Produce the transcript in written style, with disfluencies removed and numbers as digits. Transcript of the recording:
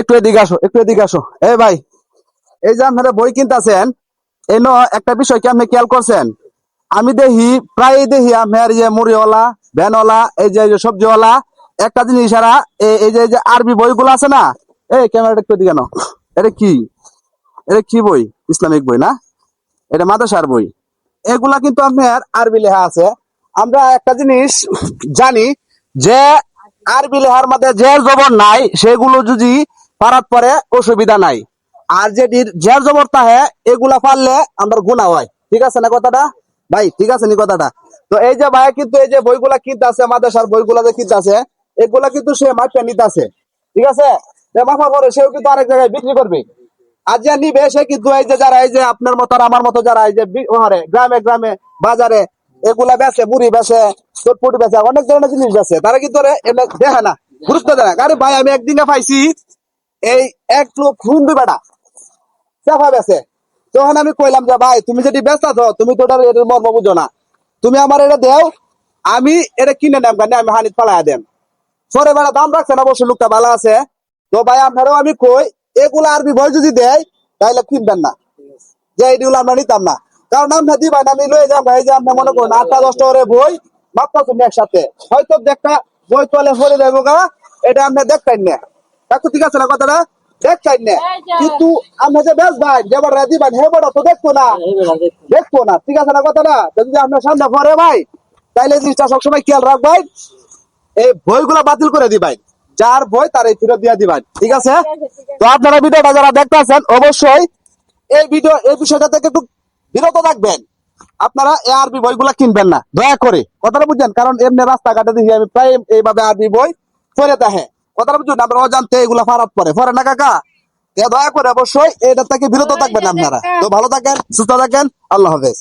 একটু এদিকে আসো, একটু এদিকে আসো। এই ভাই, এই যে আপনারা বই কিনতেছেন, এই একটা বিষয় কি আপনি খেয়াল করছেন? আমি দেখি, প্রায় দেখি আপনার এই যে মুড়িওয়ালা, ভ্যানওয়ালা, এই যে সবজিওয়ালা, একটা জিনিস এরা এই যে আরবি বইগুলো আছে না, এই ক্যামেরাটা একটু দিকে নাও। এটা কি? এটা কি বই? ইসলামিক বই না? এটা মাদ্রাসার বই। এগুলা কিন্তু আপনার আরবি লেখা আছে। আমরা একটা জিনিস জানি যে আরবি লেখার মধ্যে যে জবর নাই সেগুলো যদি পারাত পরে অসুবিধা নাই, আর যেটির জের জবর তাহে এগুলা পারলে আমার গুণা হয়। ঠিক আছে না কথাটা ভাই? ঠিক আছে নি কথাটা? তো এই যে ভাই কিন্তু এই যে বইগুলা কিনতে আছে, মাদ্রাসার বইগুলা যে কিনতে আছে, এগুলা কিন্তু সে মাপটা নিতে আছে। ঠিক আছে? মাফা করে সেও কিন্তু আরেক জায়গায় বিক্রি করবে। আর যে নিবে সে কিন্তু এই যে যারা এই যে আপনার মতো আর আমার মতো যারা এই যে গ্রামে গ্রামে বাজারে এগুলা বেচে, মুড়ি বেচে, চটপটি বেচে, অনেক ধরনের জিনিস বেচে, তারা কিন্তু দেখে না, গুরুত্ব দেয় না। আরে ভাই আমি একদিনে পাইছি এই এক লোক হিন্দু বেটা চাফা বেচে। তখন আমি কইলাম যে ভাই তুমি যদি বেচাছ তুমি তো এটার মর্ম বুঝো না, তুমি আমার এটা দেও, আমি এটা কিনে নেব, আমি হানিত পালাইয়া দেন। সরে বেড়া দাম রাখছে না, অবশ্যই লোকটা ভালো আছে। তো ভাই আপনারাও আমি কই, এগুলো আরবি বই যদি দেয় তাহলে কিনবেন না, যে এইগুলো আমরা নিতাম না। কারণ আমরা দিবেন আমি লয়ে যাবো, এই যে আপনি মনে করুন 8টা 10টা করে বই মাত্র তুমি একসাথে হয়তো একটা বই তোলে ভরে দেবো গা, এটা আপনি দেখতেন না। দেখো ঠিক আছে না কথাটা? দেখতেন না, কিন্তু আপনি যে বেশ ভাই যেবার দিবেন হেবার তো দেখতো না, দেখতো না। ঠিক আছে না কথাটা? যদি আপনার সামনে পড়ে ভাই, তাইলে জিনিসটা সবসময় খেয়াল রাখবেন, এই বইগুলো বাতিল করে দিবেন, যার বই তার এই ফেরত দিয়ে দিবেন। ঠিক আছে? তো আপনারা ভিডিওটা যারা দেখতেছেন অবশ্যই এই বিষয়টা থেকে একটু বিরত থাকবেন। আপনারা এই আরবি বইগুলা কিনবেন না দয়া করে, কথাটা বুঝছেন? কারণ এমনি রাস্তাঘাটে দেখি আমি প্রায় এইভাবে আরবি বই পড়ে দেখে, কথাটা বুঝছেন? আমরা অজান্তে এগুলা ফারাত পরে না কাকা? দয়া করে অবশ্যই এটা থেকে বিরত থাকবেন আপনারা। তো ভালো থাকেন, সুস্থ থাকেন, আল্লাহ হাফেজ।